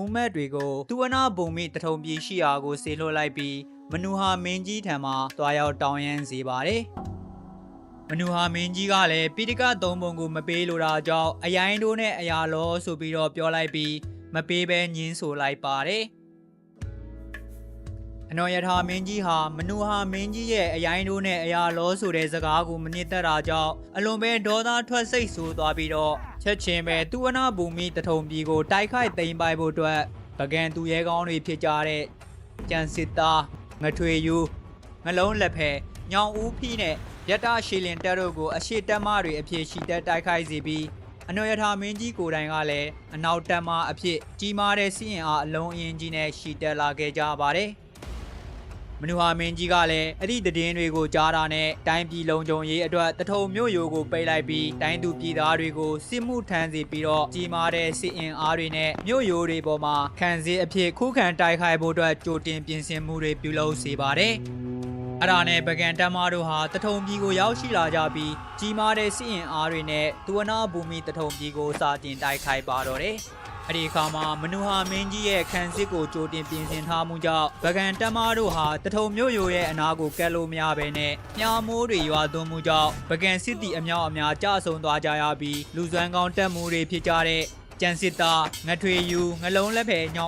ဦးမက်တွေကိုသူဝနာဘုံမိတထုံပြည်ရှိရာကိုဆေလွှတ်လိုက်ပြီးမနူဟာမင်းကြီးထံမှတွားရောက်တောင်းရန်စေပါတယ်မနူဟာမင်းကြီးကလည်းပိဋကသုံးပုံကိုမပေးလိုတာကြောင့်အရင်တို့နဲ့အရာလောဆိုပြီးတော့ပြောလိုက်ပြီးမပေးဘဲညင်းဆိုလိုက်ပါတယ်အနော်ယထာမင်းကြီးဟာမနူဟာမင်းကြီးရဲ့အရင်တို့နဲ့အရာလောဆိုတဲ့စကားကိုမနစ်သက်တာကြောင့်အလွန်ပဲဒေါသထွက်စိတ်ဆိုးသွားပြီးတော့ချက်ချင်းပဲသူဝနာဘူမိတထုံပြည်ကိုတိုက်ခိုက်သိမ်းပိုက်ဖို့အတွက်ပကံသူရဲကောင်းတွေဖြစ်ကြတဲ့ကြံစစ်သားငထွေယူငလုံးလက်ဖဲညောင်ဦးဖိနဲ့ရတရှီလင်တက်တို့ကိုအရှိတက်မတွေအဖြစ်ရှိတက်တိုက်ခိုက်စေပြီးအနော်ယထာမင်းကြီးကိုယ်တိုင်ကလည်းအနောက်တက်မအဖြစ်ကြီးမားတဲ့စီးရင်အားအလုံးအင်းကြီးနဲ့ရှိတက်လာခဲ့ကြပါတယ်မနူဟာမင်းကြီးကလည်းအဲ့ဒီသတင်းတွေကိုကြားတာနဲ့တိုင်းပြည်လုံးကြုံရေးအတွက်တထုံမြို့ရိုးကိုပိတ်လိုက်ပြီးတိုင်းသူပြည်သားတွေကိုစစ်မှုထမ်းစီပြီးတော့ကြီးမားတဲ့စစ်အင်အားတွေနဲ့မြို့ရိုးတွေပေါ်မှာခံစစ်အဖြစ်ခုခံတိုက်ခိုက်ဖို့အတွက်ကြိုတင်ပြင်ဆင်မှုတွေပြုလုပ်စေပါတယ်။အဲ့ဒါနဲ့ပကံတက်မတို့ဟာတထုံပြည်ကိုရောက်ရှိလာကြပြီးကြီးမားတဲ့စစ်အင်အားတွေနဲ့သူဝနာဘူမိတထုံပြည်ကိုစတင်တိုက်ခိုက်ပါတော့တယ်။အဲ့ဒီအခါမှာမနူဟာမင်းကြီးရဲ့ခံစစ်ကိုကြိုတင်ပြင်ဆင်ထားမှုကြောင့်ပကံတက်မတို့ဟာတထုံမြို့ရိုးရဲ့အနာကိုကက်လို့မရဘဲနဲ့မြားမိုးတွေရွာသွန်းမှုကြောင့်ပကံစစ်တီအမြောက်အများကြဆုံးသွားကြရပြီးလူစွမ်းကောင်းတက်မှုတွေဖြစ်ကြတဲ့ကြံစစ်သားငထွေယူငလုံးလက်ဖဲညောင်